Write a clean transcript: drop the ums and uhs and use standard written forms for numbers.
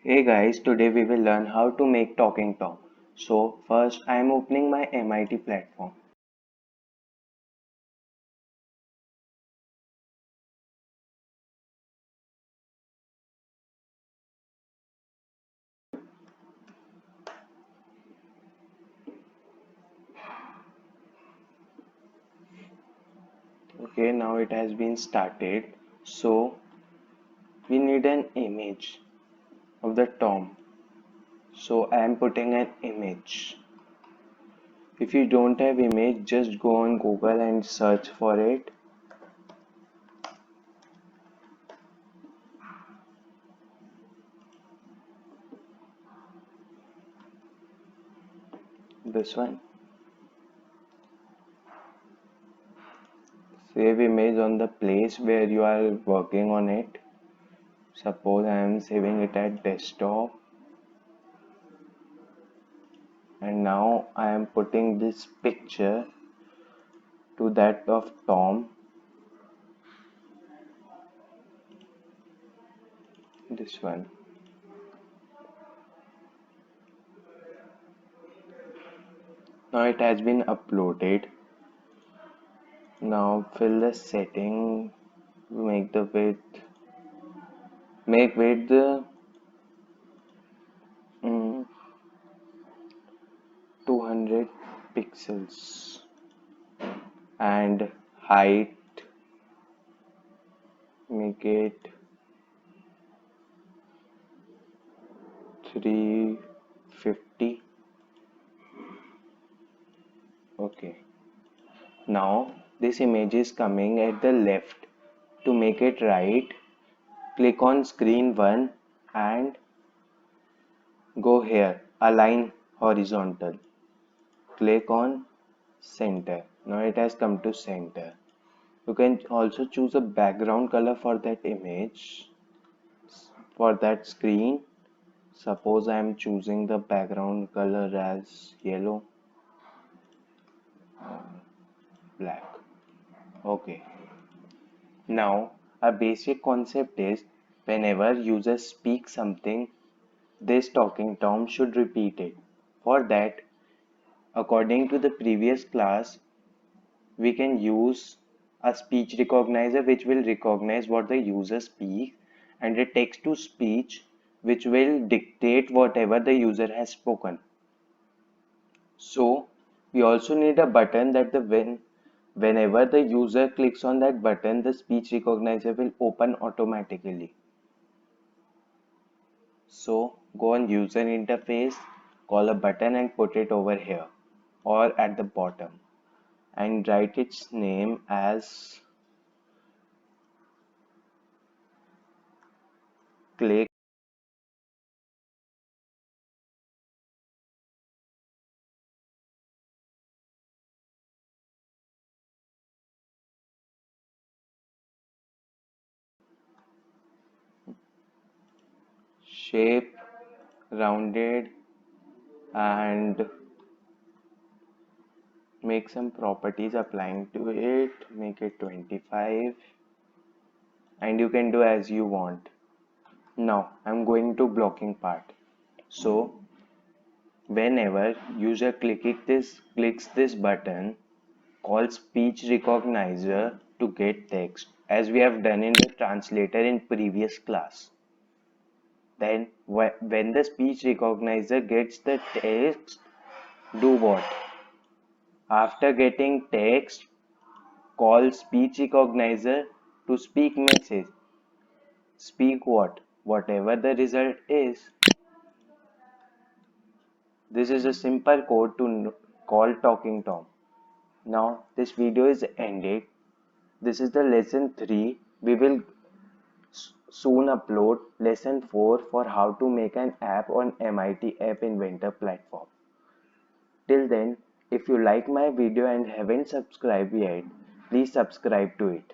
Hey guys, today we will learn how to make Talking Tom. So first I am opening my MIT platform. Okay, now it has been started. So we need an image of the Tom. So I am putting an image. If you don't have image, just go on Google and search for it. This one. Save image on the place where you are working on it. Suppose I am saving it at desktop. And now I am putting this picture to that of Tom. This one. Now it has been uploaded. Now fill the setting, make the width, make width mm, 200 pixels and height make it 350. Okay. Now this image is coming at the left. To make it right, click on screen 1 and go here, align horizontal. Click on center. Now it has come to center. You can also choose a background color for that image, for that screen. Suppose I am choosing the background color as yellow, black. Okay. Now a basic concept is whenever user speaks something, this talking Tom should repeat it. For that, according to the previous class, we can use a speech recognizer which will recognize what the user speaks and a text to speech which will dictate whatever the user has spoken. So we also need a button that whenever the user clicks on that button, the speech recognizer will open automatically. So go on user interface, call a button and put it over here or at the bottom and write its name as click shape rounded and make some properties applying to it, make it 25 and you can do as you want. Now I'm going to blocking part. So whenever user clicks this button, call speech recognizer to get text as we have done in the translator in previous class. Then when the speech recognizer gets the text, do what? After getting text, call speech recognizer to speak message. Speak what? Whatever the result is. This is a simple code to call Talking Tom. Now this video is ended. This is the lesson 3. We will soon upload lesson 4 for how to make an app on MIT App Inventor platform. Till then, if you like my video and haven't subscribed yet, please subscribe to it.